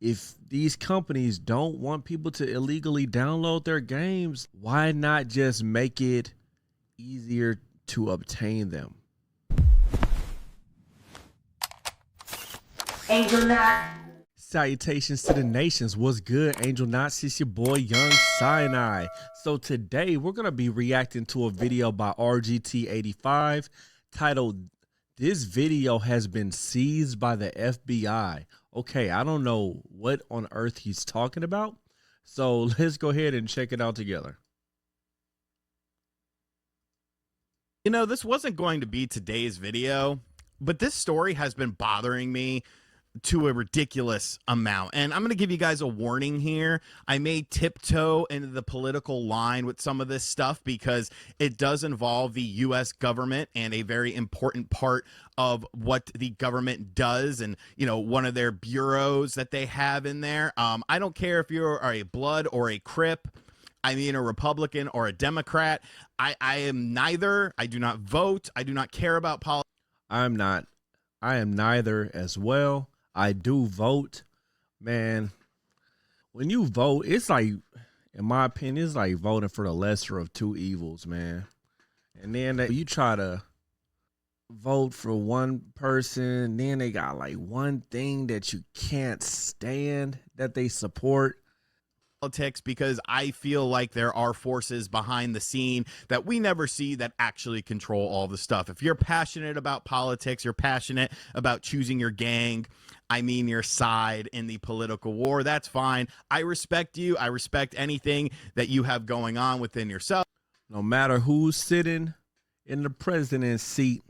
If these companies don't want people to illegally download their games, why not just make it easier to obtain them? Angel Knot. Salutations to the nations. What's good, Angel Knots? It's your boy Young Sinai. So today we're gonna be reacting to a video by RGT85 titled "This video has been seized by the FBI." Okay, I don't know what on earth he's talking about, so let's go ahead and check it out together. You know, this wasn't going to be today's video, but this story has been bothering me to a ridiculous amount. And I'm going to give you guys a warning here. I may tiptoe into the political line with some of this stuff because it does involve the U.S. government and a very important part of what the government does and, you know, one of their bureaus that they have in there. I don't care if you're a Blood or a Crip. I mean, a Republican or a Democrat. I am neither. I do not vote. I do not care about politics. I am neither as well. I do vote. Man, when you vote, it's like, in my opinion, it's like voting for the lesser of two evils, man. And then you try to vote for one person, then they got like one thing that you can't stand that they support. Because I feel like there are forces behind the scene that we never see that actually control all the stuff. If you're passionate about politics, you're passionate about choosing your gang, I mean your side in the political war, that's fine. I respect you. I respect anything that you have going on within yourself. No matter who's sitting in the president's seat,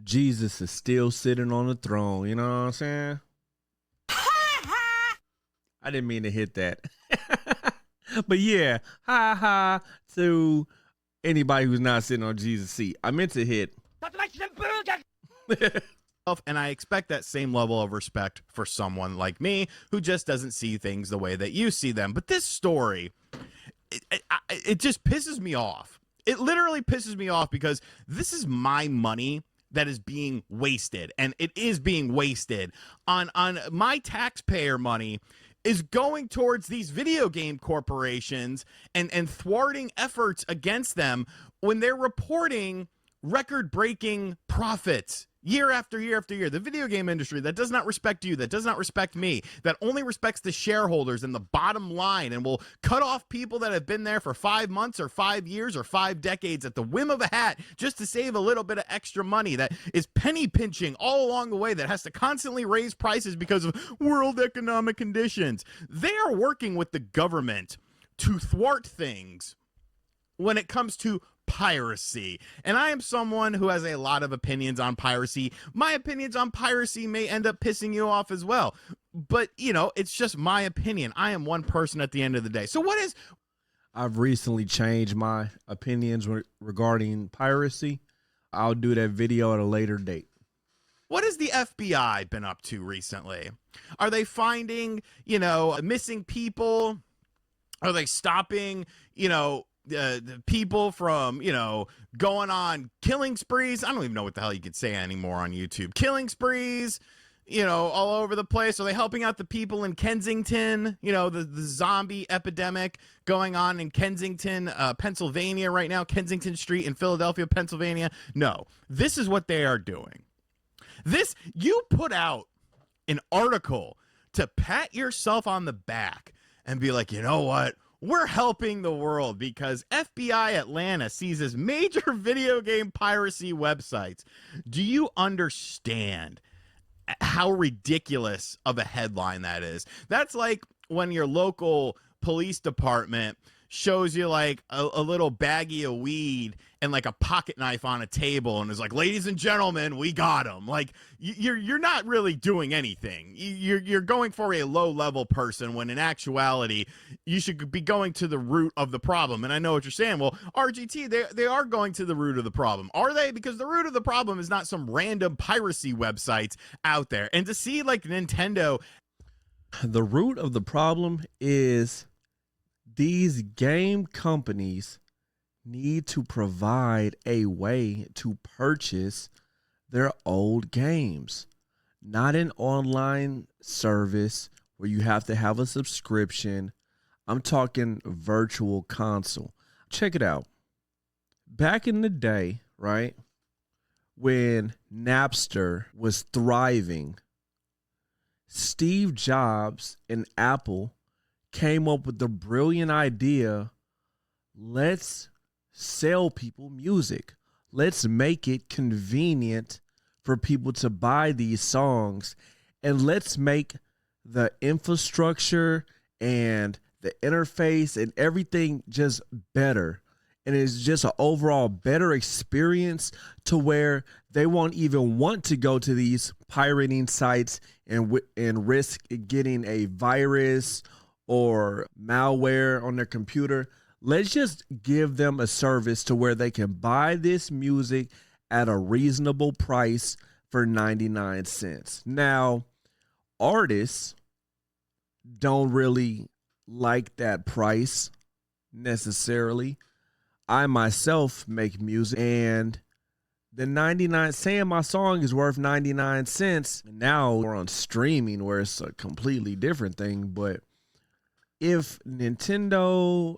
Jesus is still sitting on the throne. You know what I'm saying? I didn't mean to hit that. But yeah, ha ha to anybody who's not sitting on Jesus' seat. I meant to hit. And I expect that same level of respect for someone like me who just doesn't see things the way that you see them. But this story, it just pisses me off. It literally pisses me off because this is my money that is being wasted, and it is being wasted on my taxpayer money is going towards these video game corporations and thwarting efforts against them when they're reporting record-breaking profits year after year after year. The video game industry that does not respect you, that does not respect me, that only respects the shareholders and the bottom line and will cut off people that have been there for 5 months or 5 years or 5 decades at the whim of a hat just to save a little bit of extra money, that is penny pinching all along the way, that has to constantly raise prices because of world economic conditions. They are working with the government to thwart things when it comes to piracy. And I am someone who has a lot of opinions on piracy. My opinions on piracy may end up pissing you off as well. But, you know, it's just my opinion. I am one person at the end of the day. So I've recently changed my opinions regarding piracy. I'll do that video at a later date. What has the FBI been up to recently? Are they finding, you know, missing people? Are they stopping, you know, the people from, you know, going on killing sprees? I don't even know what the hell you could say anymore on YouTube. Killing sprees, you know, all over the place. Are they helping out the people in Kensington? You know, the zombie epidemic going on in Kensington, Pennsylvania right now, Kensington Street in Philadelphia, Pennsylvania. No, this is what they are doing. You put out an article to pat yourself on the back and be like, you know what? We're helping the world because FBI Atlanta seizes major video game piracy websites. Do you understand how ridiculous of a headline that is? That's like when your local police department shows you like a little baggie of weed and like a pocket knife on a table and is like, ladies and gentlemen, we got him. Like you're not really doing anything. You're going for a low level person when in actuality you should be going to the root of the problem. And I know what you're saying. Well, RGT, they are going to the root of the problem. Are they? Because the root of the problem is not some random piracy websites out there. And to see like Nintendo, the root of the problem is these game companies need to provide a way to purchase their old games, not an online service where you have to have a subscription. I'm talking virtual console. Check it out. Back in the day, right, when Napster was thriving, Steve Jobs and Apple came up with the brilliant idea, let's sell people music. Let's make it convenient for people to buy these songs, and let's make the infrastructure and the interface and everything just better. And it's just an overall better experience to where they won't even want to go to these pirating sites and risk getting a virus or malware on their computer. Let's just give them a service to where they can buy this music at a reasonable price for 99 cents. Now, artists don't really like that price necessarily. I myself make music, and the 99 saying my song is worth 99 cents. Now we're on streaming where it's a completely different thing. But if Nintendo,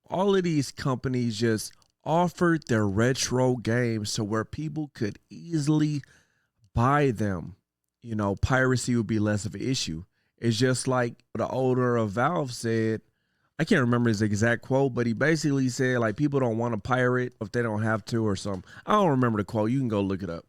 all of these companies just offered their retro games to where people could easily buy them, piracy would be less of an issue. It's just like the owner of Valve said, I can't remember his exact quote, but he basically said, like, people don't want to pirate if they don't have to or something. I don't remember the quote. You can go look it up.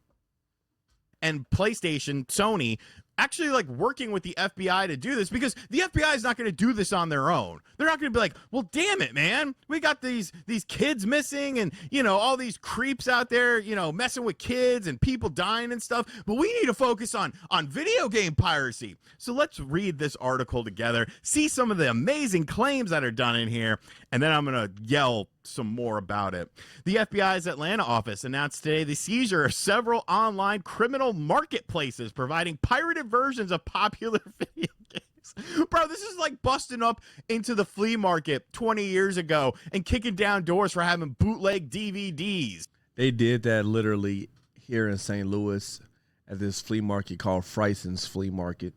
And PlayStation, Sony, actually like working with the FBI to do this, because the FBI is not going to do this on their own. They're not going to be like, well, damn it, man, we got these kids missing and, all these creeps out there, messing with kids and people dying and stuff, but we need to focus on video game piracy. So let's read this article together, see some of the amazing claims that are done in here, and then I'm going to yell some more about it. The FBI's Atlanta office announced today the seizure of several online criminal marketplaces providing pirated versions of popular video games. Bro, this is like busting up into the flea market 20 years ago and kicking down doors for having bootleg DVDs. They did that literally here in St. Louis at this flea market called Fryson's Flea Market.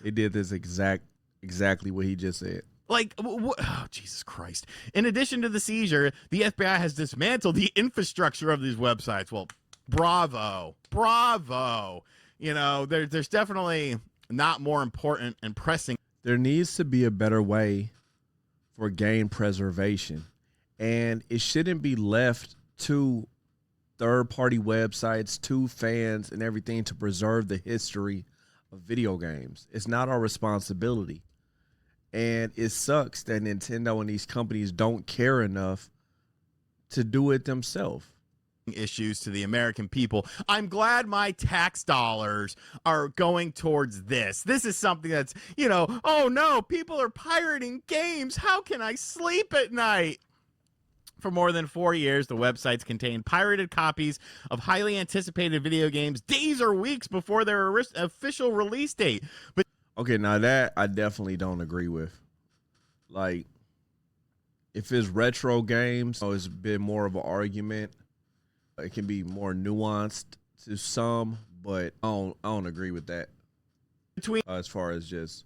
They did this exactly what he just said. Like, oh, Jesus Christ. In addition to the seizure, the FBI has dismantled the infrastructure of these websites. Well, bravo. There's definitely not more important and pressing. There needs to be a better way for game preservation, and it shouldn't be left to third-party websites, to fans and everything to preserve the history of video games. It's not our responsibility. And it sucks that Nintendo and these companies don't care enough to do it themselves. Issues to the American people. I'm glad my tax dollars are going towards this. This is something that's, oh no, people are pirating games. How can I sleep at night? For more than 4 years, the websites contained pirated copies of highly anticipated video games days or weeks before their official release date. But okay, now that I definitely don't agree with. Like, if it's retro games, it's been more of an argument. It can be more nuanced to some, but I don't agree with that. As far as just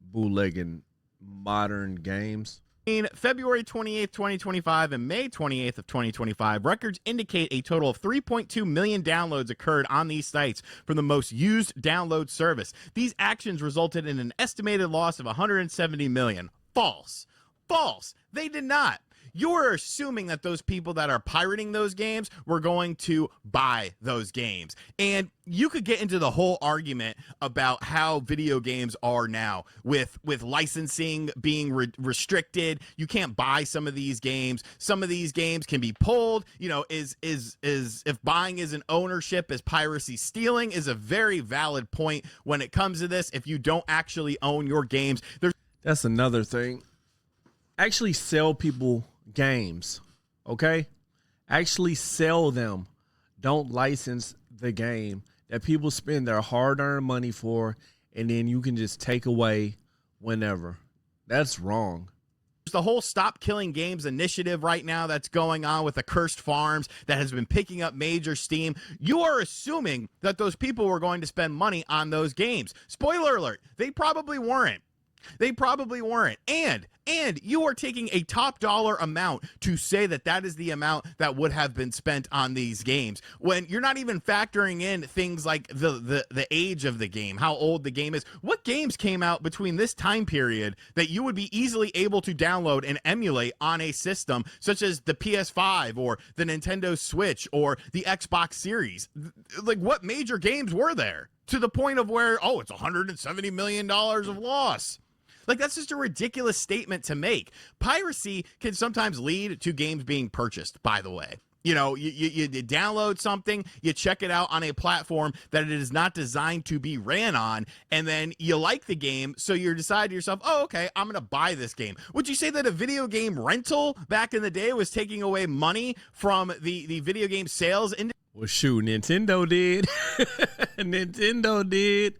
bootlegging modern games. Between February 28th, 2025 and May 28th of 2025, records indicate a total of 3.2 million downloads occurred on these sites from the most used download service. These actions resulted in an estimated loss of 170 million. False. They did not. You're assuming that those people that are pirating those games were going to buy those games. And you could get into the whole argument about how video games are now with licensing being restricted. You can't buy some of these games. Some of these games can be pulled. Is if buying is an ownership, is piracy stealing, is a very valid point when it comes to this. If you don't actually own your games, that's another thing. Actually sell people games, okay? Actually sell them. Don't license the game that people spend their hard-earned money for, and then you can just take away whenever. That's wrong. the whole Stop Killing Games initiative right now that's going on with the Cursed Farms that has been picking up major steam. You are assuming that those people were going to spend money on those games. Spoiler alert, they probably weren't. They probably weren't. And you are taking a top dollar amount to say that that is the amount that would have been spent on these games when you're not even factoring in things like the age of the game, how old the game is. What games came out between this time period that you would be easily able to download and emulate on a system such as the PS5 or the Nintendo Switch or the Xbox Series? Like, what major games were there to the point of where, oh, it's $170 million of loss? Like, that's just a ridiculous statement to make. Piracy can sometimes lead to games being purchased, by the way. You know, you download something, you check it out on a platform that it is not designed to be ran on, and then you like the game, so you decide to yourself, oh, okay, I'm going to buy this game. Would you say that a video game rental back in the day was taking away money from the video game sales industry? Well, shoot, Nintendo did. Nintendo did.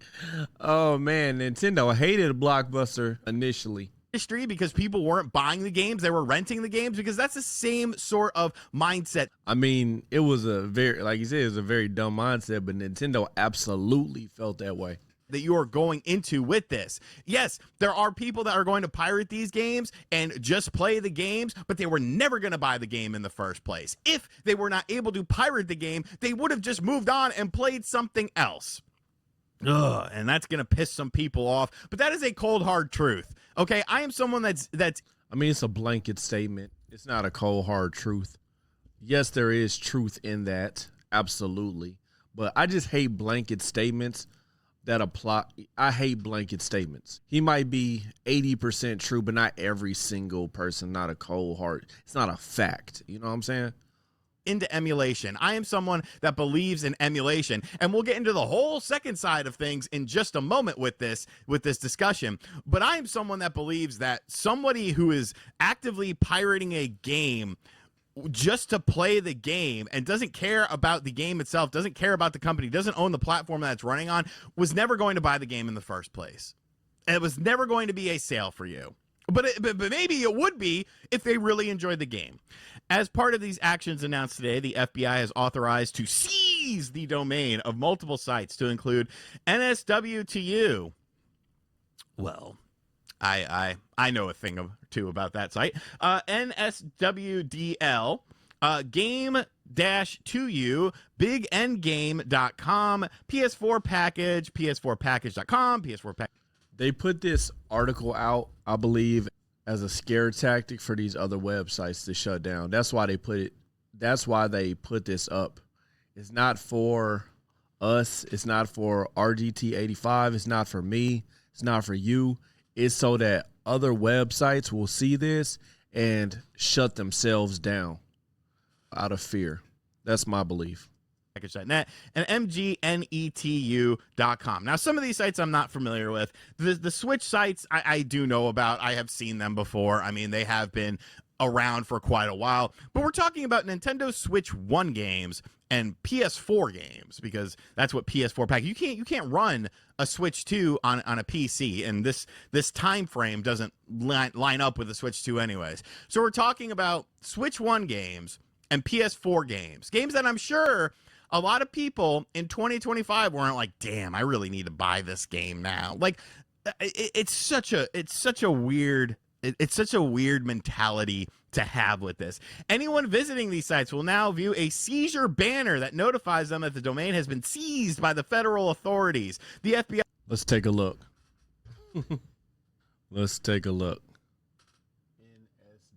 Oh, man, Nintendo hated Blockbuster initially. Because people weren't buying the games, they were renting the games, because that's the same sort of mindset. I mean, it was a very, like you said, it was a very dumb mindset, but Nintendo absolutely felt that way. That you are going into with this. Yes, there are people that are going to pirate these games and just play the games, but they were never going to buy the game in the first place. If they were not able to pirate the game, they would have just moved on and played something else. Ugh, and that's going to piss some people off, but that is a cold, hard truth. Okay, I am someone that's I mean, it's a blanket statement. It's not a cold, hard truth. Yes, there is truth in that, absolutely, but I just hate blanket statements that apply. I hate blanket statements. He might be 80% true, but not every single person, not a cold hard. It's not a fact. You know what I'm saying? into emulation. I am someone that believes in emulation, and we'll get into the whole second side of things in just a moment with this discussion. But I am someone that believes that somebody who is actively pirating a game just to play the game and doesn't care about the game itself, doesn't care about the company, doesn't own the platform that it's running on, was never going to buy the game in the first place. And it was never going to be a sale for you. But maybe it would be if they really enjoyed the game. As part of these actions announced today, the FBI has authorized to seize the domain of multiple sites to include NSWTU. Well, I know a thing or two about that site. NSWDL, game-2u, bigendgame.com, PS4 package, ps4package.com, PS4 package. They put this article out, I believe, as a scare tactic for these other websites to shut down. That's why they put it. That's why they put this up. It's not for us. It's not for RGT85. It's not for me. It's not for you. It's so that other websites will see this and shut themselves down out of fear. That's my belief. Package.net and mgnetu.com. Now, some of these sites I'm not familiar with. The Switch sites I do know about. I have seen them before. I mean, they have been around for quite a while. But we're talking about Nintendo Switch 1 games and PS4 games, because that's what PS4 pack. You can't run a Switch 2 on a PC, and this time frame doesn't line up with the Switch 2 anyways. So we're talking about Switch 1 games and PS4 games that I'm sure a lot of people in 2025 weren't like, damn, I really need to buy this game now. Like, it's such a weird mentality to have with this. Anyone visiting these sites will now view a seizure banner that notifies them that the domain has been seized by the federal authorities. The FBI. Let's take a look. Let's take a look.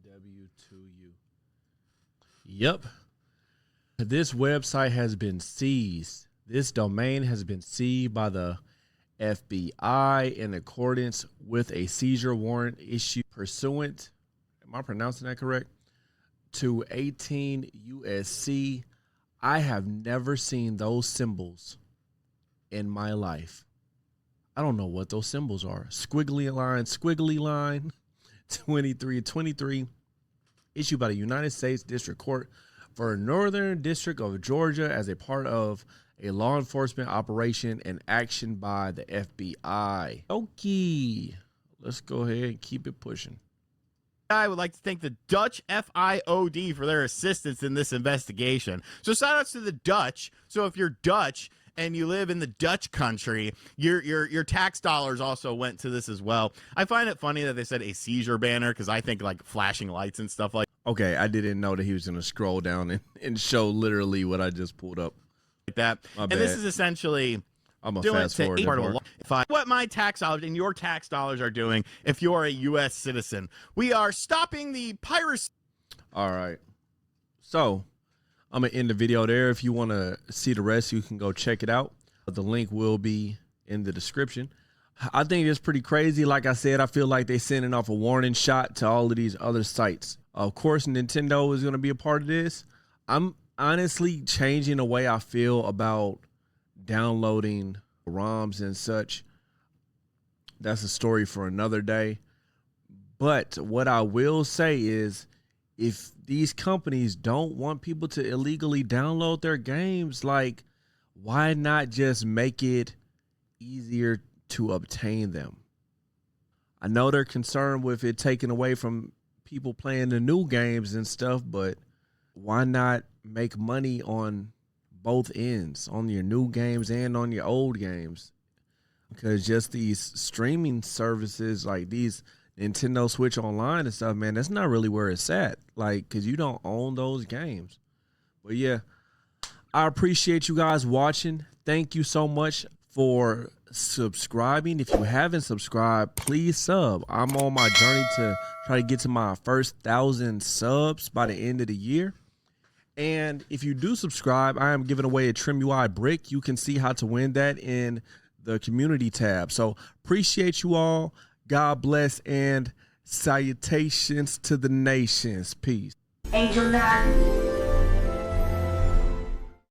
NSW2U. Yep. This website has been seized. This domain has been seized by the FBI in accordance with a seizure warrant issued pursuant, am I pronouncing that correct? To 18 USC. I have never seen those symbols in my life. I don't know what those symbols are. Squiggly line, 2323, issued by the United States District Court for Northern District of Georgia as a part of a law enforcement operation and action by the FBI. Okay, let's go ahead and keep it pushing. I would like to thank the Dutch FIOD for their assistance in this investigation. So shout outs to the Dutch. So if you're Dutch and you live in the Dutch country, your tax dollars also went to this as well. I find it funny that they said a seizure banner because I think like flashing lights and stuff like. Okay, I didn't know that he was going to scroll down and show literally what I just pulled up. That. My and bad. this is essentially I'm going to fast forward. What my tax dollars and your tax dollars are doing if you're a U.S. citizen. We are stopping the piracy. All right. So I'm going to end the video there. If you want to see the rest, you can go check it out. The link will be in the description. I think it's pretty crazy. Like I said, I feel like they're sending off a warning shot to all of these other sites. Of course, Nintendo is going to be a part of this. I'm honestly changing the way I feel about downloading ROMs and such. That's a story for another day. But what I will say is, if these companies don't want people to illegally download their games, like, why not just make it easier to obtain them? I know they're concerned with it taking away from people playing the new games and stuff, but why not make money on both ends, on your new games and on your old games? Because just these streaming services like these Nintendo Switch Online and stuff, man, that's not really where it's at. Like, because you don't own those games. But yeah, I appreciate you guys watching. Thank you so much for subscribing. If you haven't subscribed, please sub. I'm on my journey to try to get to my first 1,000 subs by the end of the year. And if you do subscribe, I am giving away a Trim UI brick. You can see how to win that in the community tab. So appreciate you all. God bless and salutations to the nations. Peace. Angel 9.